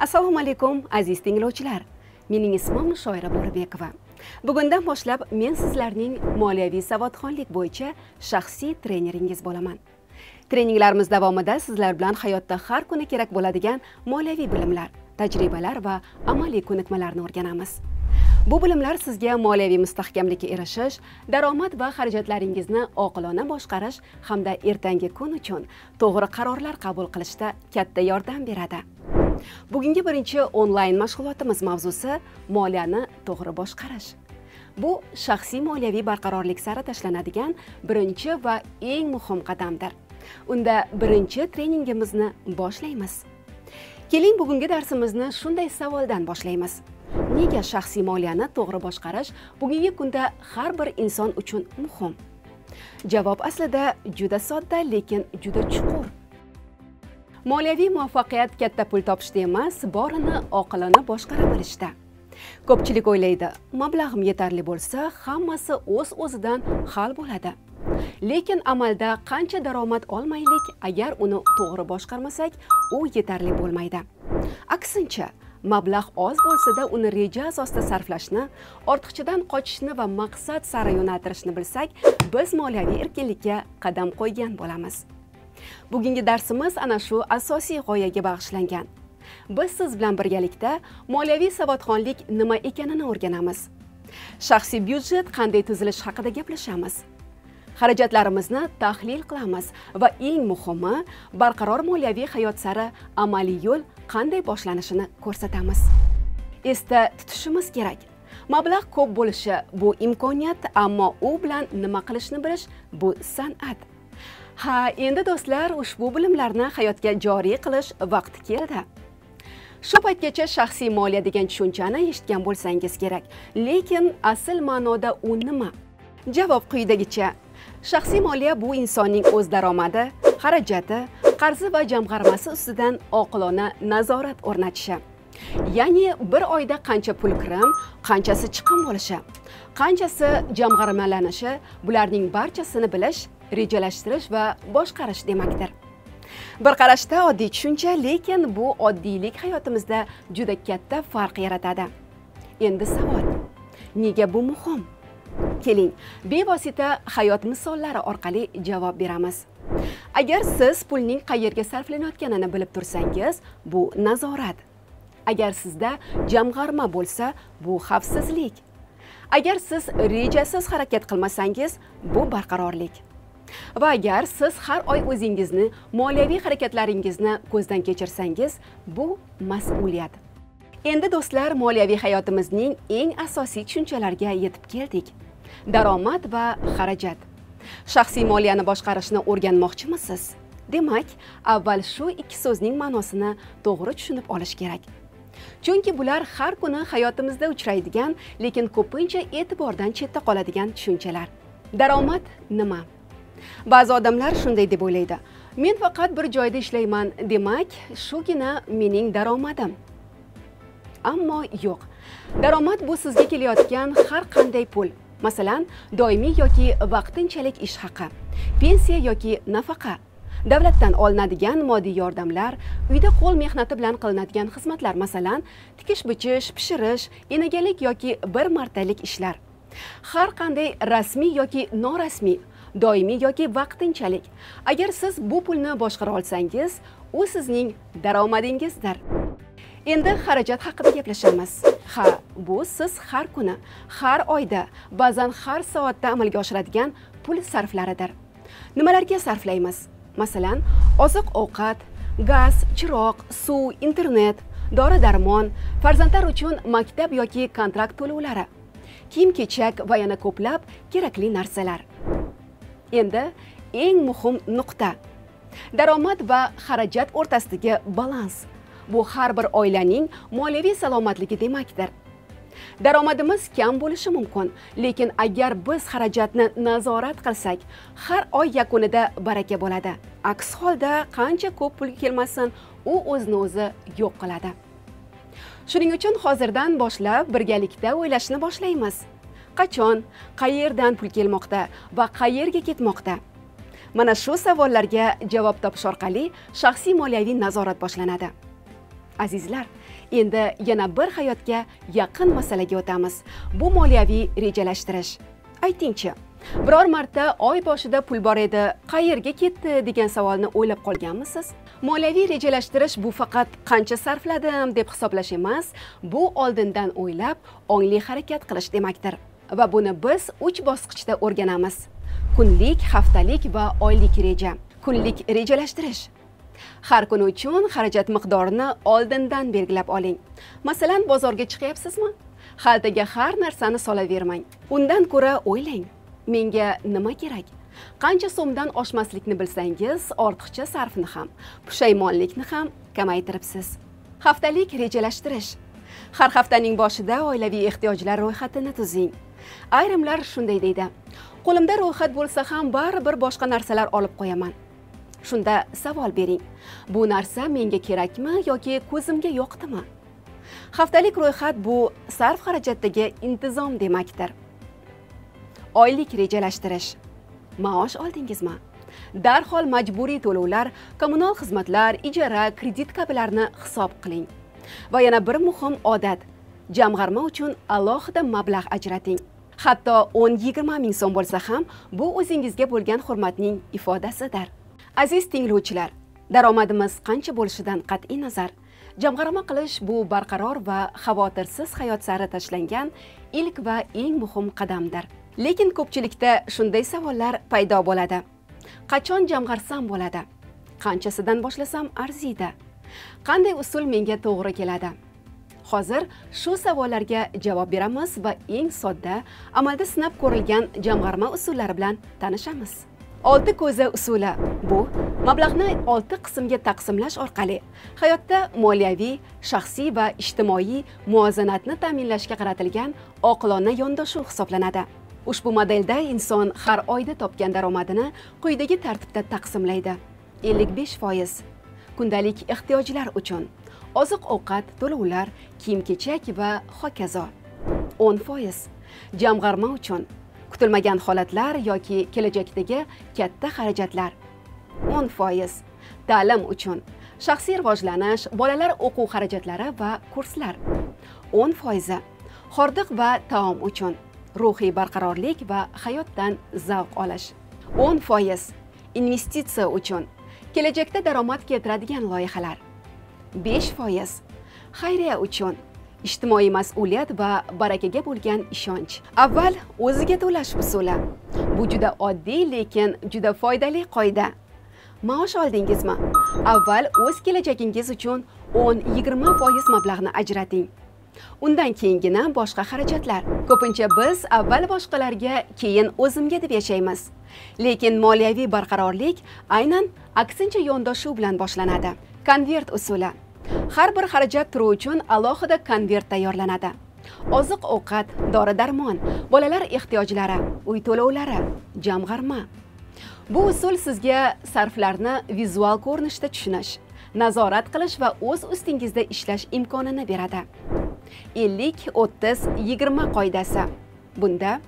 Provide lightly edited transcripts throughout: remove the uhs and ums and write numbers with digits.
Assalomu alaykum aziz tinglovchilar. Mening ismim Shoira Bo'ribekova. Bugundan boshlab men sizlarning moliyaviy savodxonlik bo'yicha shaxsiy treneringiz bo'laman. Treninglarimiz davomida sizlar bilan hayotda har kuni kerak bo'ladigan moliyaviy bilimlar, tajribalar va amaliy ko'nikmalarni o'rganamiz. Bu bilimlar sizga moliyaviy mustahkamlikka erishish, daromad va xarajatlaringizni oqilona boshqarish hamda ertangi kun uchun to'g'ri qarorlar qabul qilishda katta yordam beradi. Bugungi birinchi onlayn mashg'ulotimiz mavzusi moliyani to'g'ri boshqarish. Bu shaxsiy moliyaviy barqarorlik sari tashlanadigan birinchi va eng muhim qadamdir. Unda birinchi treningimizni boshlaymiz. Keling, bugungi darsimizni shunday savoldan boshlaymiz. Nega shaxsiy moliyani to'g'ri boshqarish bugungi kunda har bir inson uchun muhim? Javob aslida juda sodda, lekin juda chuqur. Moliyaviy muvaffaqiyat katta pul topishda emas, borini oqilona boshqara bilishda. Ko'pchilik o'ylaydi, mablag'im yetarli bo'lsa, hammasi o'z-o'zidan hal bo'ladi. Lekin amalda qancha daromad olmaylik, agar uni to'g'ri boshqarmasak, u yetarli bo'lmaydi. Aksincha, mablag' oz bo'lsa-da, uni reja asosida sarflashni, ortiqchadan qochishni va maqsad sari yo'naltirishni bilsak, biz moliyaviy erkinlikka qadam qo'ygan bo'lamiz. Bugungi darsimiz ana shu asosiy g'oyaga bag'ishlangan. Biz siz bilan birgalikda moliyaviy savodxonlik nima ekanini o'rganamiz. Shaxsiy byudjet qanday tuzilish haqida gaplashamiz. Xarajatlarimizni tahlil qilamiz va eng muhimi, barqaror moliyaviy hayot sari amaliy yo'l qanday boshlanishini ko'rsatamiz. Esda tutishimiz kerak. Mablag' ko'p bo'lishi bu imkoniyat, ammo u bilan nima qilishni bilish bu san'at. Ha, endi do'stlar, ushbu bilimlarni hayotga joriy qilish vaqti keldi. Shu paytgacha shaxsiy moliya degan tushunchani eshitgan bo'lsangiz kerak, lekin asl ma'noda u nima? Javob quyidagicha. Shaxsiy moliya bu insonning o'z daromadi, xarajati, qarzi va jamg'armasi ustidan oqilona nazorat o'rnatishi. Ya'ni bir oyda qancha pul kirim, qanchasi chiqim bo'lishi, qanchasi jamg'armalanishi, bularning barchasini bilish, rejalashtirish va boshqarish demakdir. Bir qarashda oddiy tushuncha, lekin bu oddiylik hayotimizda juda katta farq yaratadi. Endi savol: nega bu muhim? Keling, bevosita hayot misollari orqali javob beramiz. Agar siz pulning qayerga sarflanayotganini bilib tursangiz, bu nazorat. Agar sizda jamg'arma bo'lsa, bu xavfsizlik. Agar siz rejasiz harakat qilmasangiz, bu barqarorlik. Va agar siz har oy o'zingizni, moliyaviy harakatlaringizni ko'zdan kechirsangiz, bu mas'uliyat. Endi do'stlar, moliyaviy hayotimizning eng asosiy tushunchalariga yetib keldik. Daromad va xarajat. Shaxsiy moliyani boshqarishni o'rganmoqchimisiz? Demak, avval shu ikki so'zning ma'nosini to'g'ri tushunib olish kerak. Chunki bular har kuni hayotimizda uchraydigan, lekin ko'pincha e'tibordan chetda qoladigan tushunchalar. Daromad nima? Ba'zi odamlar shunday deb o'ylaydi. Men faqat bir joyda ishlayman, demak, shugina mening daromadim. Ammo yo'q. Daromad bu sizga kelayotgan har qanday pul. Masalan, doimiy yoki vaqtinchalik ish haqi, pensiya yoki nafaqa, davlatdan olinadigan moddiy yordamlar, uyda qo'l mehnati bilan qilinadigan xizmatlar, masalan, tikish-bichish, pishirish, enagalik yoki bir martalik ishlar. Har qanday rasmiy yoki norasmiy, doimiy yoki vaqtinchalik. Agar siz bu pulni boshqara olsangiz, u sizning daromadingizdir. Endi xarajat haqida gaplashamiz. Ha, bu siz har kuni, har oyda, ba'zan har soatda amalga oshiradigan pul sarflaridir. Nimalarga sarflaymiz? Masalan, oziq-ovqat, gaz, chiroq, suv, internet, dori-darmon, farzandlar uchun maktab yoki kontrakt to'lovlari, kiyim-kechak va yana ko'plab kerakli narsalar. Endi eng muhim nuqta. Daromad va xarajat o'rtasidagi balans. Bu har bir oilaning moliyaviy salomatligi demakdir. Daromadimiz kam bo'lishi mumkin, lekin agar biz xarajatni nazorat qilsak, har oy yakunida baraka bo'ladi. Aks holda qancha ko'p pul kelmasin, u o'zini o'zi yo'q qiladi. Shuning uchun hozirdan boshlab birgalikda o'ylashni boshlaymiz. Qachon, qayerdan pul kelmoqda va qayerga ketmoqda? Mana shu savollarga javob topish orqali shaxsiy moliyaviy nazorat boshlanadi. Azizlar, endi yana bir hayotga yaqin masalaga o'tamiz. Bu moliyaviy rejalashtirish. Aytingchi, biror marta oy boshida pul bor edi, qayerga ketdi degan savolni o'ylab qolganmisiz? Moliyaviy rejalashtirish bu faqat qancha sarfladim deb hisoblash emas, bu oldindan o'ylab, ongli harakat qilish demakdir. Va buni biz 3 bosqichda o'rganamiz. Kunlik, haftalik va oylik reja. Kunlik rejalashtirish. Har kun uchun xarajat miqdorini oldindan belgilab oling. Masalan, bozorga chiqyapsizmi? Xaltaga har narsani solavermang. Undan ko'ra o'ylang. Menga nima kerak? Qancha so'mdan oshmaslikni bilsangiz, ortiqcha sarfni ham, pushaymonlikni ham kamaytiribsiz. Haftalik rejalashtirish. Har haftaning boshida oilaviy ehtiyojlar ro'yxatini tuzing. Ayrimlar shunday deydi: qo'limda ro'yxat bo'lsa ham baribir boshqa narsalar olib qo'yaman. Shunda savol bering. Bu narsa menga kerakmi yoki ko'zimga yoqdimi? Haftalik ro'yxat bu sarf xarajatdagi intizom demakdir. Oylik rejalashtirish. Maosh oldingizmi? Darhol majburiy to'lovlar, kommunal xizmatlar, ijara, kredit kabilarni hisob qiling. Va yana bir muhim odat: jamg'arma uchun alohida mablag' ajrating. Hatto 10-20 ming so'm bo'lsa ham, bu o'zingizga bo'lgan hurmatning ifodasidir. Aziz tinglovchilar, daromadimiz qancha bo'lishidan qat'iy nazar, jamg'arma qilish bu barqaror va xavotirsiz hayot sari tashlangan ilk va eng muhim qadamdir. Lekin ko'pchilikda shunday savollar paydo bo'ladi. Qachon jamg'arsam bo'ladi? Qanchasidan boshlasam arziydi? Qanday usul menga to'g'ri keladi? Hozir shu savollarga javob beramiz va eng sodda, amalda sinab ko'rilgan jamg'arma usullari bilan tanishamiz. 6 ko'za usuli. Bu mablag'ni 6 qismga taqsimlash orqali hayotda moliyaviy, shaxsiy va ijtimoiy muvozanatni ta'minlashga qaratilgan oqilona yondashuv hisoblanadi. Ushbu modelda inson har oyda topgan daromadini quyidagi tartibda taqsimlaydi. 55% kundalik ehtiyojlar uchun, oziq-ovqat, to'lovlar, kiyim-kechak va hokazo. 10% jamg'arma uchun, kutilmagan holatlar yoki kelajakdagi katta xarajatlar. 10% ta'lim uchun, shaxsiy rivojlanish, bolalar o'quv xarajatlari va kurslar. 10% hordiq va taom uchun, ruhiy barqarorlik va hayotdan zavq olish. 10% investitsiya uchun, kelajakda daromad keltiradigan loyihalar. 5% xayriya uchun, ijtimoiy mas'uliyat va barakaga bo'lgan ishonch. Avval o'ziga to'lash usuli. Bu juda oddiy, lekin juda foydali qoida. Maosh oldingizmi? Avval o'z kelajagingiz uchun 10-20% mablag'ni ajrating. Undan keyingina boshqa xarajatlar. Ko'pincha biz avval boshqalarga, keyin o'zimga deb yashaymiz. Lekin moliyaviy barqarorlik aynan aksincha yondashuv bilan boshlanadi. Konvert usuli. Har bir xarajat turi uchun alohida konvert tayyorlanadi. Oziq-ovqat, dori-darmon, bolalar ehtiyojlari, uy to'lovlari, jamg'arma. Bu usul sizga sarflarni vizual ko'rinishda tushunish, nazorat qilish va o'z ustingizda ishlash imkonini beradi. 50-30-20 qoidasi. Bunda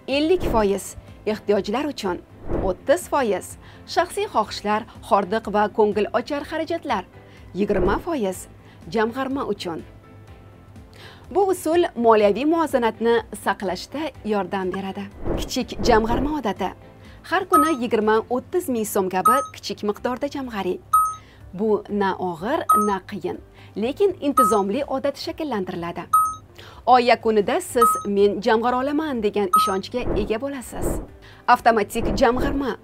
50% ehtiyojlar uchun, 30% shaxsiy xohishlar, hordiq va ko'ngil ochar xarajatlar, 20% jamg'arma uchun. Bu usul moliyaviy muvozanatni saqlashda yordam beradi. Kichik jamg'arma odati. Har kuni 20-30 ming so'm kabi kichik miqdorda jamg'aring. Bu na og'ir, na qiyin, lekin intizomli odat shakllantiriladi. Oy yakunida siz men jamg'ara olaman degan ishonchga ega bo'lasiz. Avtomatik jamg'arma.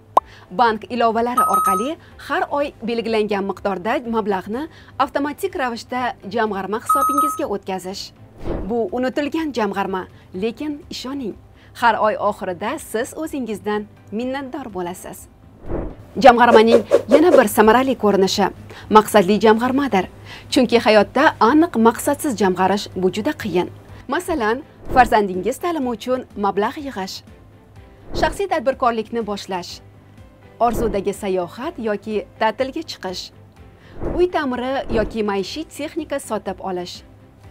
Bank ilovalari orqali har oy belgilangan miqdorda mablag'ni avtomatik ravishda jamg'arma hisobingizga o'tkazish. Bu unutilgan jamg'arma, lekin ishoning, har oy oxirida siz o'zingizdan minnatdor bo'lasiz. Jamg'armaning yana bir samarali ko'rinishi maqsadli jamg'armadir. Chunki hayotda aniq maqsadsiz jamg'arish bu juda qiyin. Masalan, farzandingiz ta'limi uchun mablag' yig'ish, shaxsiy tadbirkorlikni boshlash, orzudagi sayohat yoki ta'tilga chiqish, uy ta'miri yoki maishiy texnika sotib olish.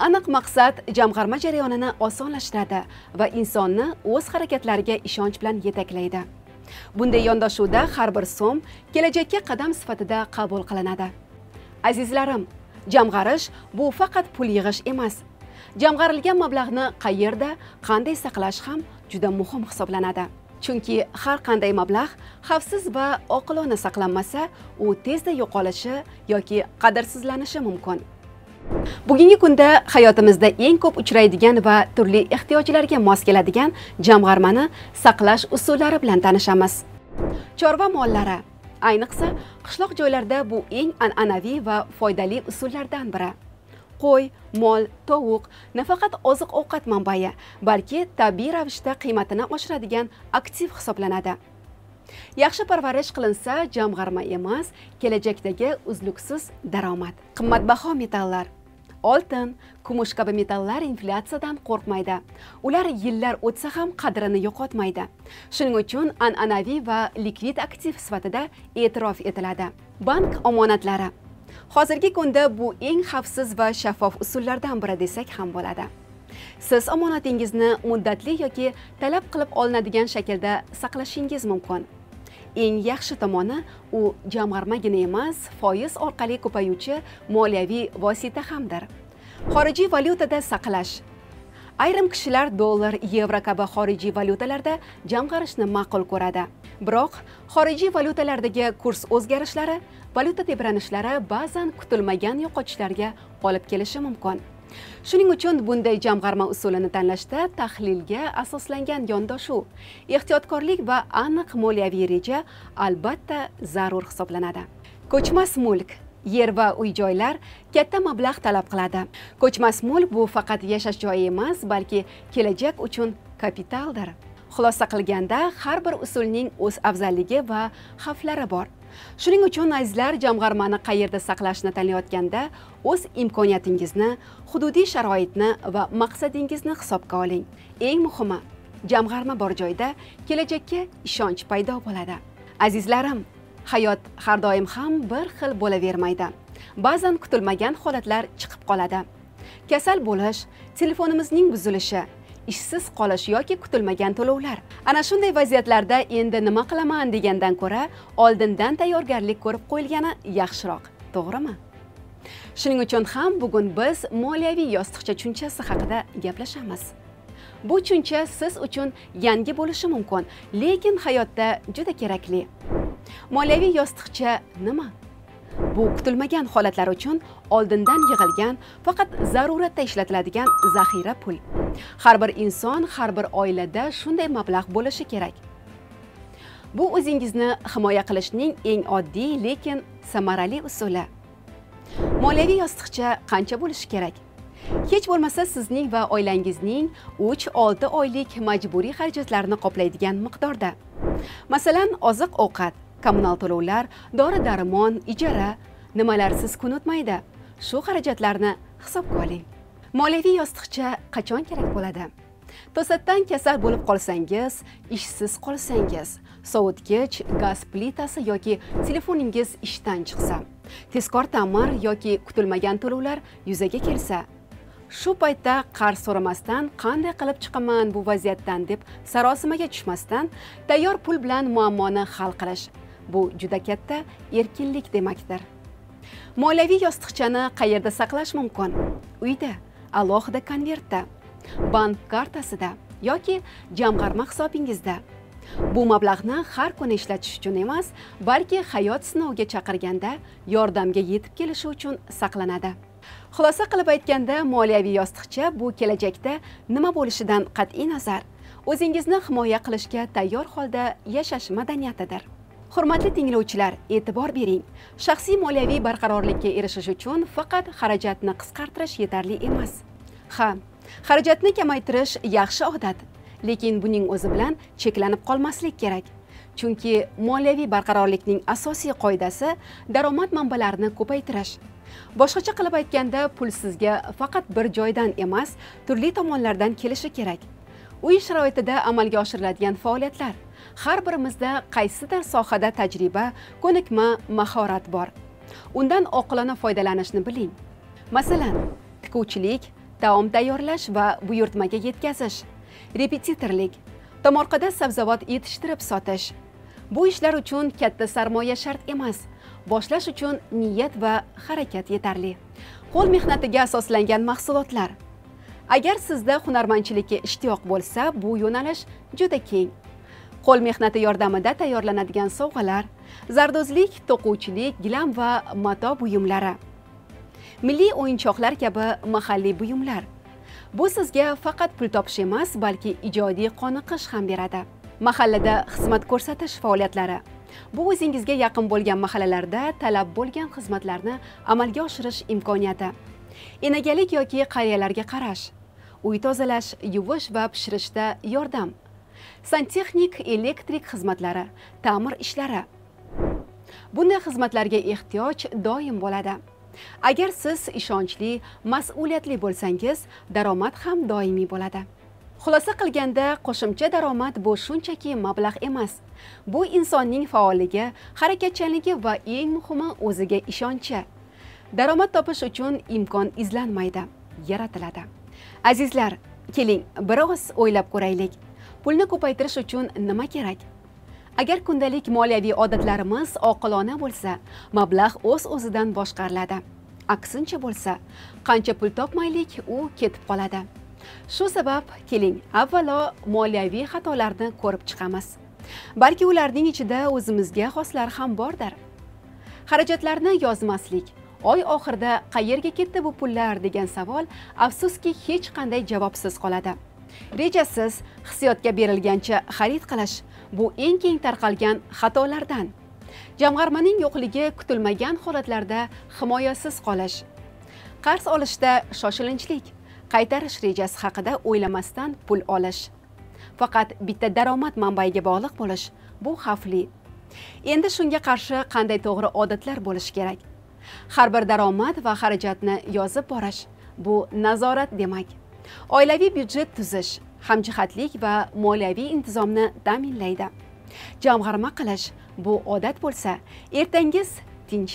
Aniq maqsad jamg'arma jarayonini osonlashtiradi va insonni o'z harakatlariga ishonch bilan yetaklaydi. Bunday yondashuvda har bir so'm kelajakka qadam sifatida qabul qilinadi. Azizlarim, Jamg'arish bu faqat pul yig'ish emas. Jamg'arilgan mablag'ni qayerda, qanday saqlash ham juda muhim hisoblanadi. Chunki har qanday mablag' xavfsiz va oqilona saqlanmasa, u tezda yo'qolishi yoki qadrsizlanishi mumkin. Bugungi kunda hayotimizda eng ko'p uchraydigan va turli ehtiyojlarga mos keladigan jamg'armani saqlash usullari bilan tanishamiz. Chorva mollari, ayniqsa qishloq joylarda bu eng an'anaviy va foydali usullardan biri. Qo'y, mol, tovuq nafaqat oziq-ovqat manbai, balki tabiiy ravishda qiymatini oshiradigan aktiv hisoblanadi. Yaxshi parvarish qilinsa, jamg'arma emas, kelajakdagi uzluksiz daromad. Qimmatbaho metallar, oltin, kumush kabi metallar inflyatsiyadan qo'rqmaydi. Ular yillar o'tsa ham qadrini yo'qotmaydi. Shuning uchun an'anaviy va likvid aktiv sifatida e'tirof etiladi. Bank omonatlari. Hozirgi kunda bu eng xavfsiz va shaffof usullardan biri desak ham bo'ladi. Siz omonatingizni muddatli yoki talab qilib olinadigan shaklda saqlashingiz mumkin. Eng yaxshi tomoni, u jamg'armagina emas, foiz orqali ko'payuvchi moliyaviy vosita hamdir. Xorijiy valyutada saqlash. Ayrim kishilar dollar, yevro kabi xorijiy valyutalarda jamg'arishni ma'qul ko'radi. Biroq xorijiy valyutalardagi kurs o'zgarishlari, valyuta tebranishlari ba'zan kutilmagan yo'qotishlarga olib kelishi mumkin. Shuning uchun bunday jamg'arma usulini tanlashda tahlilga asoslangan yondashuv, ehtiyotkorlik va aniq moliyaviy reja albatta zarur hisoblanadi. Ko'chmas mulk, yer va uy-joylar katta mablag' talab qiladi. Ko'chmas mulk bu faqat yashash joyi emas, balki kelajak uchun kapitaldir. Xulosa qilganda, har bir usulning o'z afzalligi va xavflari bor. Shuning uchun azizlar, jamg'armani qayerda saqlashni tanlayotganda o'z imkoniyatingizni, hududiy sharoitni va maqsadingizni hisobga oling. Eng muhimi, jamg'arma bor joyda kelajakka ishonch paydo bo'ladi. Azizlarim, hayot har doim ham bir xil bo'lavermaydi. Ba'zan kutilmagan holatlar chiqib qoladi. Kasal bo'lish, telefonimizning buzilishi, ishsiz qolish yoki kutilmagan to'lovlar. Ana shunday vaziyatlarda endi nima qilaman degandan ko'ra, oldindan tayyorgarlik ko'rib qo'yilgani yaxshiroq, to'g'rimi? Shuning uchun ham bugun biz moliyaviy yostiqcha tushunchasi haqida gaplashamiz. Bu tushuncha siz uchun yangi bo'lishi mumkin, lekin hayotda juda kerakli. Moliyaviy yostiqcha nima? Bu kutilmagan holatlar uchun oldindan yig'ilgan, faqat zaruratda ishlatiladigan zaxira pul. Har bir inson, har bir oilada shunday mablag' bo'lishi kerak. Bu o'zingizni himoya qilishning eng oddiy, lekin samarali usuli. Moliyaviy yostiqcha qancha bo'lishi kerak? Hech bo'lmasa sizning va oilangizning 3-6 oylik majburiy xarajatlarini qoplaydigan miqdorda. Masalan, oziq-ovqat, kommunal to'lovlar, dori-darmon, ijara, nimalarsiz kun o'tmaydi. Shu xarajatlarni hisobga oling. Moliyaviy yostiqcha qachon kerak bo'ladi? To'satdan kasal bo'lib qolsangiz, ishsiz qolsangiz, sovutgich, gaz plitasi yoki telefoningiz ishdan chiqsa, tezkor ta'mir yoki kutilmagan to'lovlar yuzaga kelsa, shu paytda qarz so'ramasdan qanday qilib chiqaman bu vaziyatdan deb sarosimaga tushmasdan tayyor pul bilan muammoni hal qilish, bu juda katta erkinlik demakdir. Moliyaviy yostiqchani qayerda saqlash mumkin? Uyda, alohida konvertda, bank kartasida yoki jamg'arma hisobingizda. Bu mablag'ni har kuni ishlatish uchun emas, balki hayot sinoviga chaqirganda yordamga yetib kelishi uchun saqlanadi. Xulosa qilib aytganda, moliyaviy yostiqcha bu kelajakda nima bo'lishidan qat'iy nazar o'zingizni himoya qilishga tayyor holda yashash madaniyatidir. Hurmatli tinglovchilar, e'tibor bering. Shaxsiy moliyaviy barqarorlikka erishish uchun faqat xarajatni qisqartirish yetarli emas. Ha, xarajatni kamaytirish yaxshi odat, lekin buning o'zi bilan cheklanib qolmaslik kerak. Chunki moliyaviy barqarorlikning asosiy qoidasi daromad manbalarini ko'paytirish. Boshqacha qilib aytganda, pul sizga faqat bir joydan emas, turli tomonlardan kelishi kerak. Uy sharoitida amalga oshiriladigan faoliyatlar. Har birimizda qaysidir sohada tajriba, ko'nikma, mahorat bor. Undan oqilona foydalanishni biling. Masalan, tikuvchilik, taom tayyorlash va buyurtmaga yetkazish, repetitorlik, tomorqada sabzavot yetishtirib sotish. Bu ishlar uchun katta sarmoya shart emas. boshlash uchun niyat va harakat yetarli. Qo'l mehnatiga asoslangan mahsulotlar. Agar sizda hunarmandchilikka ishtiyoq bo'lsa, bu yo'nalish juda keng. Qo'l mehnati yordamida tayyorlanadigan sovg'alar, zardozlik, to'quvchilik, gilam va mato buyumlari, milliy o'yinchoqlar kabi mahalliy buyumlar. Bu sizga faqat pul topish emas, balki ijodiy qoniqish ham beradi. Mahallada xizmat ko'rsatish faoliyatlari. Bu o'zingizga yaqin bo'lgan mahallalarda talab bo'lgan xizmatlarni amalga oshirish imkoniyati. Enagalik yoki qariyalarga qarash, uy tozalash, yuvish va pishirishda yordam. Santexnik, elektrik xizmatlari, ta'mir ishlari. Bunday xizmatlarga ehtiyoj doim bo'ladi. Agar siz ishonchli, mas'uliyatli bo'lsangiz, daromad ham doimiy bo'ladi. Xulosa qilganda, qo'shimcha daromad bu shunchaki mablag' emas. Bu insonning faolligi, harakatchanligi va eng muhimi o'ziga ishonchi. Daromad topish uchun imkon izlanmaydi, yaratiladi. Azizlar, keling, biroz o'ylab ko'raylik. Pulni ko'paytirish uchun nima kerak? Agar kundalik moliyaviy odatlarimiz oqilona bo'lsa, mablag' o'z-o'zidan boshqariladi. Aksincha bo'lsa, qancha pul topmaylik, u ketib qoladi. Shu sabab, keling, avvalo moliyaviy xatolarni ko'rib chiqamiz. Balki ularning ichida o'zimizga xoslar ham bordir. Xarajatlarni yozmaslik, oy oxirida qayerga ketdi bu pullar degan savol afsuski hech qanday javobsiz qoladi. Rejasiz, hissiyotga berilgancha xarid qilish bu eng keng tarqalgan xatolardan. Jamg'armaning yo'qligi, kutilmagan holatlarda himoyasiz qolish. Qarz olishda shoshilinchlik, qaytarish rejasi haqida o'ylamasdan pul olish. Faqat bitta daromad manbaiga bog'liq bo'lish bu xavfli. Endi shunga qarshi qanday to'g'ri odatlar bo'lishi kerak? Har bir daromad va xarajatni yozib borish bu nazorat demak. Oilaviy byudjet tuzish, hamjihatlik va moliyaviy intizomni ta'minlaydi. Jamg'arma qilish bu odat bo'lsa, ertangiz tinch.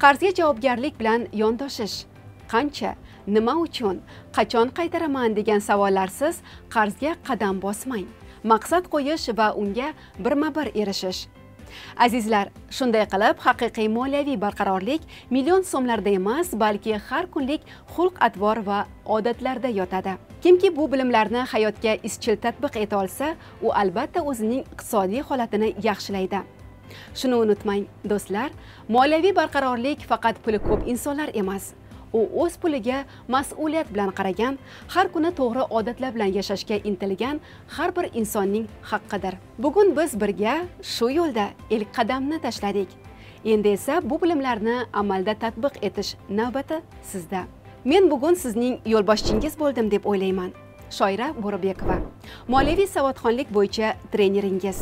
Qarzga javobgarlik bilan yondoshish. Qancha, nima uchun, qachon qaytaraman degan savollarsiz qarzga qadam bosmang. Maqsad qo'yish va unga birma-bir erishish. Azizlar, shunday qilib haqiqiy moliyaviy barqarorlik million so'mlarda emas, balki har kunlik xulq-atvor va odatlarda yotadi. Kimki bu bilimlarni hayotga izchil tatbiq eta olsa, u albatta o'zining iqtisodiy holatini yaxshilaydi. Shuni unutmang, do'stlar, moliyaviy barqarorlik faqat puli ko'p insonlar emas. U o'z puliga mas'uliyat bilan qaragan, har kuni to'g'ri odatlar bilan yashashga intilgan har bir insonning haqqidir. Bugun biz birga shu yo'lda ilk qadamni tashladik. Endi esa bu bilimlarni amalda tatbiq etish navbati sizda. Men bugun sizning yo'lboshchingiz bo'ldim deb o'ylayman. Shoira Bo'ribekova, moliyaviy savodxonlik bo'yicha treneringiz.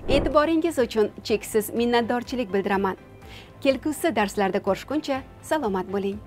E'tiboringiz uchun cheksiz minnatdorchilik bildiraman. Kelgusi darslarda ko'rishguncha salomat bo'ling.